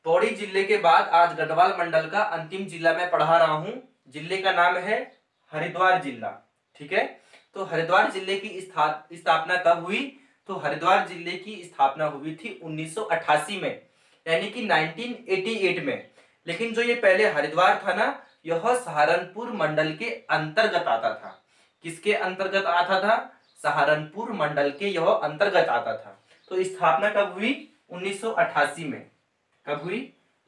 पौड़ी जिले के बाद आज गढ़वाल मंडल का अंतिम जिला मैं पढ़ा रहा हूँ। जिले का नाम है हरिद्वार जिला। ठीक है, तो हरिद्वार जिले की स्थापना कब हुई? तो हरिद्वार जिले की स्थापना हुई थी 1988 में, यानी कि 1988 में। लेकिन जो ये पहले हरिद्वार था ना, यह सहारनपुर मंडल के अंतर्गत आता था। किसके अंतर्गत आता था? सहारनपुर मंडल के यह अंतर्गत आता था। तो स्थापना कब हुई? 1988 में। कब हुई?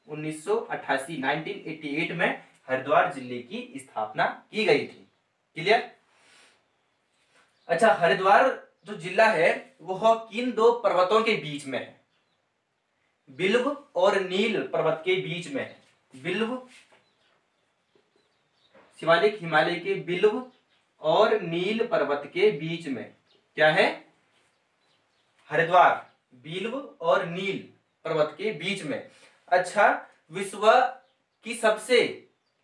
1988, 1988 में हरिद्वार जिले की स्थापना की गई थी। क्लियर? अच्छा, हरिद्वार जो जिला है वह किन दो पर्वतों के बीच में है? बिल्व और नील पर्वत के बीच में है। बिल्व, शिवालिक हिमालय के बिल्व और नील पर्वत के बीच में क्या है? हरिद्वार बिल्व और नील पर्वत के बीच में। अच्छा, विश्व की सबसे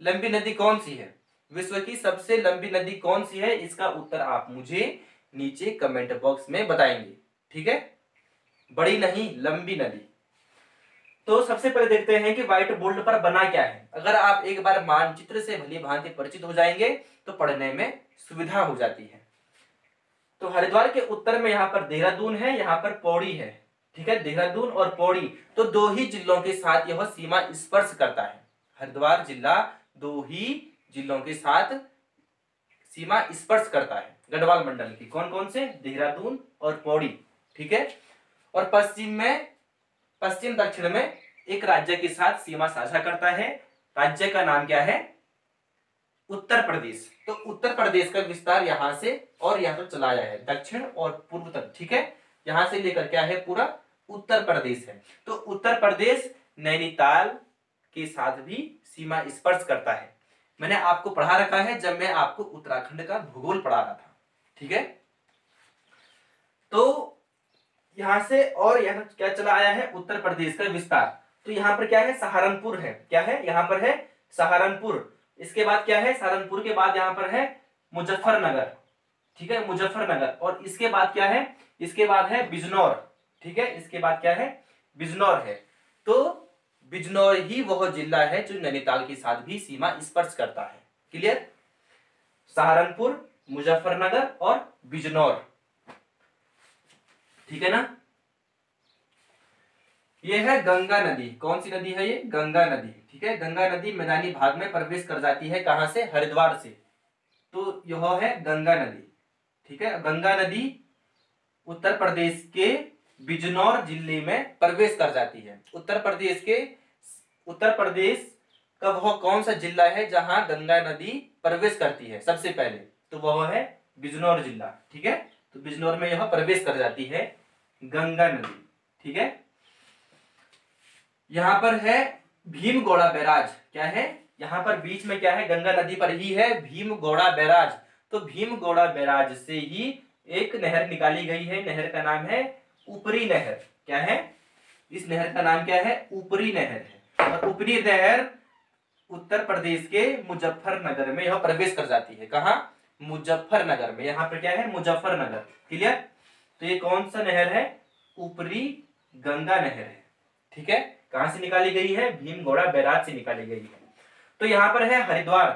लंबी नदी कौन सी है? विश्व की सबसे लंबी नदी कौन सी है? इसका उत्तर आप मुझे नीचे कमेंट बॉक्स में बताएंगे। ठीक है, बड़ी नहीं, लंबी नदी। तो सबसे पहले देखते हैं कि व्हाइट बोर्ड पर बना क्या है। अगर आप एक बार मानचित्र से भली भांति परिचित हो जाएंगे तो पढ़ने में सुविधा हो जाती है। तो हरिद्वार के उत्तर में यहाँ पर देहरादून है, यहाँ पर पौड़ी है। ठीक है, देहरादून और पौड़ी तो दो ही जिलों के साथ यह सीमा स्पर्श करता है। हरिद्वार जिला दो ही जिलों के साथ सीमा स्पर्श करता है गढ़वाल मंडल की। कौन कौन से? देहरादून और पौड़ी। ठीक है, और पश्चिम दक्षिण में एक राज्य के साथ सीमा साझा करता है। राज्य का नाम क्या है? उत्तर प्रदेश। तो उत्तर प्रदेश का विस्तार यहां से और यहां तक चला आया है, दक्षिण और पूर्व तक। ठीक है, यहां से लेकर क्या है? पूरा उत्तर प्रदेश है। तो उत्तर प्रदेश नैनीताल के साथ भी सीमा स्पर्श करता है। मैंने आपको पढ़ा रखा है जब मैं आपको उत्तराखंड का भूगोल पढ़ा रहा था। ठीक है, तो यहां से और यहां क्या चला आया है? उत्तर प्रदेश का विस्तार। तो यहाँ पर क्या है? सहारनपुर है। क्या है? यहाँ पर है सहारनपुर। इसके बाद क्या है? सहारनपुर के बाद यहाँ पर है मुजफ्फरनगर। ठीक है, मुजफ्फरनगर। और इसके बाद क्या है? इसके बाद है बिजनौर। ठीक है, इसके बाद क्या है? बिजनौर है। तो बिजनौर ही वह जिला है जो नैनीताल के साथ भी सीमा स्पर्श करता है। क्लियर? सहारनपुर, मुजफ्फरनगर और बिजनौर। ठीक है ना? यह है गंगा नदी। कौन सी नदी है ये? गंगा नदी। ठीक है, गंगा नदी मैदानी भाग में प्रवेश कर जाती है। कहां से? हरिद्वार से। तो यह है गंगा नदी। ठीक है, गंगा नदी उत्तर प्रदेश के बिजनौर जिले में प्रवेश कर जाती है। उत्तर प्रदेश का वह कौन सा जिला है जहां गंगा नदी प्रवेश करती है सबसे पहले? तो वह है बिजनौर जिला। ठीक है, तो बिजनौर में यह प्रवेश कर जाती है गंगा नदी। ठीक है, यहां पर है भीमगौड़ा बैराज। क्या है? यहां पर बीच में क्या है? गंगा नदी पर ही है भीमगौड़ा बैराज। तो भीमगौड़ा बैराज से ही एक नहर निकाली गई है। नहर का नाम है ऊपरी नहर। क्या है? इस नहर का नाम क्या है? ऊपरी नहर है। और ऊपरी नहर उत्तर प्रदेश के मुजफ्फरनगर में यह प्रवेश कर जाती है। कहां? मुजफ्फरनगर में। यहाँ पर क्या है? मुजफ्फरनगर। क्लियर? तो ये कौन सा नहर है? ऊपरी गंगा नहर है। ठीक है, कहां से निकाली गई है? भीमगौड़ा बैराज से निकाली गई है। तो यहाँ पर है हरिद्वार।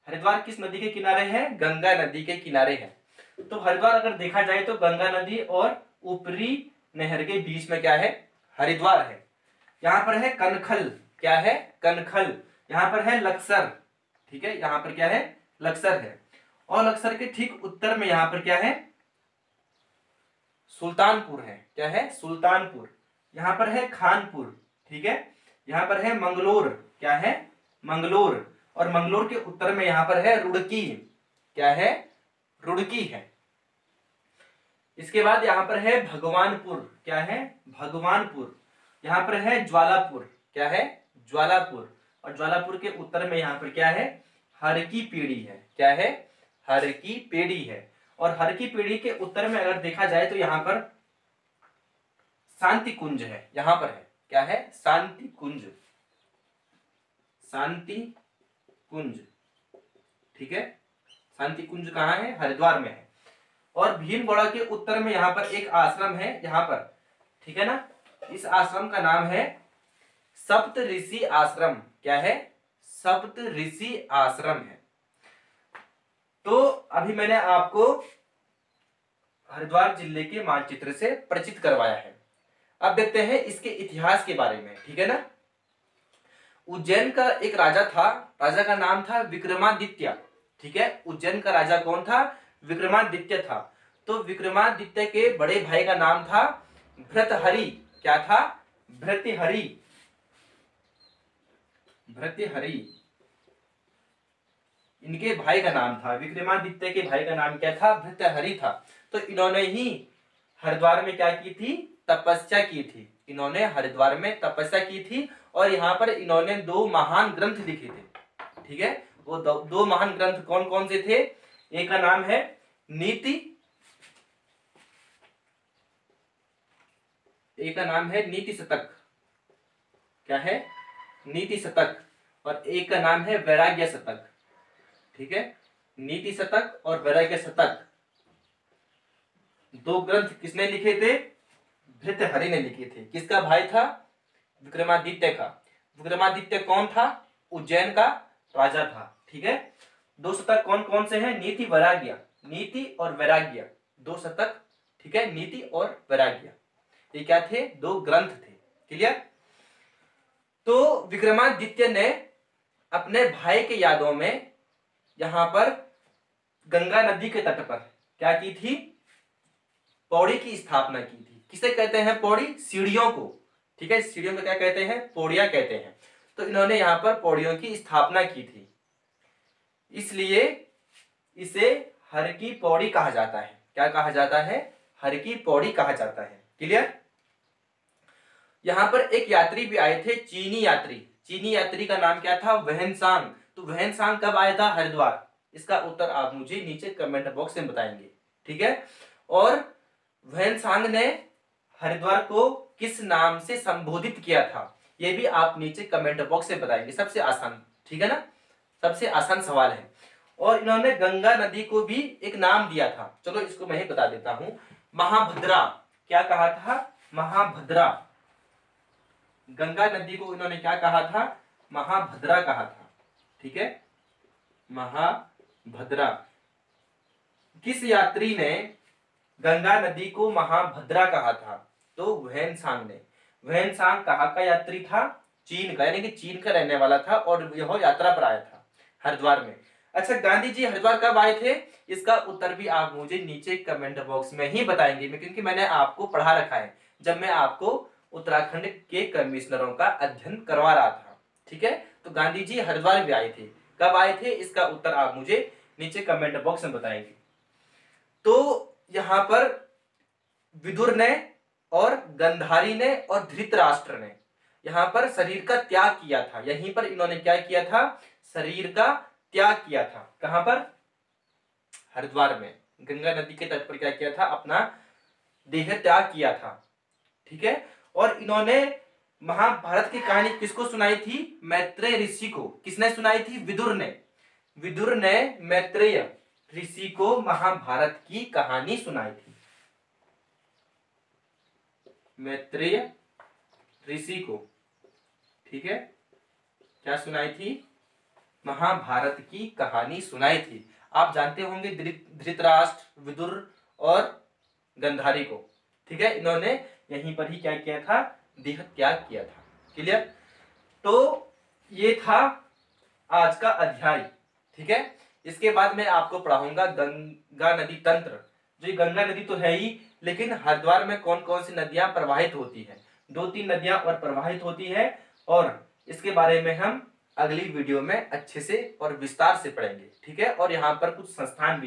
हरिद्वार किस नदी के किनारे है? गंगा नदी के किनारे है। तो हरिद्वार अगर देखा जाए तो गंगा नदी और ऊपरी नहर के बीच में क्या है? हरिद्वार है। यहाँ पर है कनखल। क्या है? कनखल। यहाँ पर है लक्सर। ठीक है, यहाँ पर क्या है? लक्सर है। और लक्सर के ठीक उत्तर में यहाँ पर क्या है? सुल्तानपुर है। क्या है? सुल्तानपुर। यहाँ पर है खानपुर। ठीक है, यहाँ पर है मंगलोर। क्या है? मंगलोर। और मंगलोर के उत्तर में यहाँ पर है रुड़की। क्या है? रुड़की है। इसके बाद यहाँ पर है भगवानपुर। क्या है? भगवानपुर। यहाँ पर है ज्वालापुर। क्या है? ज्वालापुर। और ज्वालापुर के उत्तर में यहाँ पर क्या है? हर की पेड़ी है। क्या है? हर की पेड़ी है। और हर की पेड़ी के उत्तर में अगर देखा जाए तो यहाँ पर शांति कुंज है। यहाँ पर है। क्या है? शांति कुंज। शांति कुंज। ठीक है, शांति कुंज कहाँ है? हरिद्वार में है। और भीमगौड़ा के उत्तर में यहाँ पर एक आश्रम है। यहाँ पर, ठीक है ना, इस आश्रम का नाम है सप्त ऋषि आश्रम क्या है? सप्त ऋषि आश्रम है। तो अभी मैंने आपको हरिद्वार जिले के मानचित्र से परिचित करवाया है। अब देखते हैं इसके इतिहास के बारे में, ठीक है ना। उज्जैन का एक राजा था, राजा का नाम था विक्रमादित्य, ठीक है। उज्जैन का राजा कौन था? विक्रमादित्य था। तो विक्रमादित्य के बड़े भाई का नाम था भृतहरि। क्या था? भृतहरि। भृतहरि इनके भाई का नाम था। विक्रमादित्य के भाई का नाम क्या था? भृतहरि था। तो इन्होंने ही हरिद्वार में क्या की थी? तपस्या की थी। इन्होंने हरिद्वार में तपस्या की थी और यहाँ पर इन्होंने 2 महान ग्रंथ लिखे थे, ठीक है। वो 2 महान ग्रंथ कौन कौन से थे? एक का नाम है नीति, एक का नाम है नीति शतक। क्या है? नीति शतक। और एक का नाम है वैराग्य शतक, ठीक है। नीति शतक और वैराग्य शतक 2 ग्रंथ किसने लिखे थे? भृतहरि ने लिखे थे। किसका भाई था? विक्रमादित्य का। विक्रमादित्य कौन था? उज्जैन का राजा था, ठीक है। 2 शतक कौन कौन से हैं? नीति वैराग्य, नीति और वैराग्य 2 शतक, ठीक है। नीति और वैराग्य ये क्या थे? 2 ग्रंथ थे। क्लियर? तो विक्रमादित्य ने अपने भाई के यादों में यहां पर गंगा नदी के तट पर क्या की थी? पौड़ी की स्थापना की थी। किसे कहते हैं पौड़ी? सीढ़ियों को, ठीक है। सीढ़ियों को क्या कहते हैं? पौड़ियां कहते हैं। तो इन्होंने यहां पर पौड़ियों की स्थापना की थी, इसलिए इसे हर की पौड़ी कहा जाता है। क्या कहा जाता है? हर की पौड़ी कहा जाता है। क्लियर? यहां पर एक यात्री भी आए थे, चीनी यात्री। चीनी यात्री का नाम क्या था? वहेनसांग। तो वहेनसांग कब आया था हरिद्वार? इसका उत्तर आप मुझे नीचे कमेंट बॉक्स में बताएंगे, ठीक है। और वहेनसांग ने हरिद्वार को किस नाम से संबोधित किया था? ये भी आप नीचे कमेंट बॉक्स में बताएंगे। सबसे आसान, ठीक है ना, सबसे आसान सवाल है। और इन्होंने गंगा नदी को भी एक नाम दिया था। चलो इसको मैं ही बता देता हूं, महाभद्रा। क्या कहा था? महाभद्रा। गंगा नदी को इन्होंने क्या कहा था? महाभद्रा कहा था, ठीक है। महाभद्रा। किस यात्री ने गंगा नदी को महाभद्रा कहा था? तो वहेनसांग ने। वहेनसांग कहाँ का यात्री था? चीन का, यानी कि चीन का रहने वाला था और यह यात्रा पर आया था हरिद्वार में। अच्छा, गांधी जी हरिद्वार कब आए थे? इसका उत्तर भी आप मुझे नीचे कमेंट बॉक्स में ही बताएंगे, क्योंकि मैंने आपको पढ़ा रखा है जब मैं आपको उत्तराखंड के कमिश्नरों का अध्ययन करवा रहा था, ठीक है। तो गांधी जी हरिद्वार भी आए थे। कब आए थे? इसका उत्तर आप मुझे नीचे कमेंट बॉक्स में बताएंगे। तो यहां पर विदुर ने और गंधारी ने और धृतराष्ट्र ने यहां पर शरीर का त्याग किया था। यहीं पर इन्होंने क्या किया था? शरीर का त्याग किया था। कहां पर? हरिद्वार में गंगा नदी के तट पर क्या किया था? अपना देह त्याग किया था, ठीक है। और इन्होंने महाभारत की कहानी किसको सुनाई थी? मैत्रेय ऋषि को। किसने सुनाई थी? विदुर ने। विदुर ने मैत्रेय ऋषि को महाभारत की कहानी सुनाई थी। मैत्रेय ऋषि को, ठीक है, क्या सुनाई थी? महाभारत की कहानी सुनाई थी। आप जानते होंगे धृतराष्ट्र, विदुर और गंधारी को, ठीक है। इन्होंने यहीं पर ही क्या किया था? देह त्याग किया था। क्लियर? तो ये था आज का अध्याय, ठीक है। इसके बाद मैं आपको पढ़ाऊंगा गंगा नदी तंत्र। जो गंगा नदी तो है ही, लेकिन हरिद्वार में कौन कौन सी नदियां प्रवाहित होती है? 2-3 नदियां और प्रवाहित होती है, और इसके बारे में हम अगली वीडियो में अच्छे से और विस्तार से पढ़ेंगे, ठीक है। और यहाँ पर कुछ संस्थान भी है।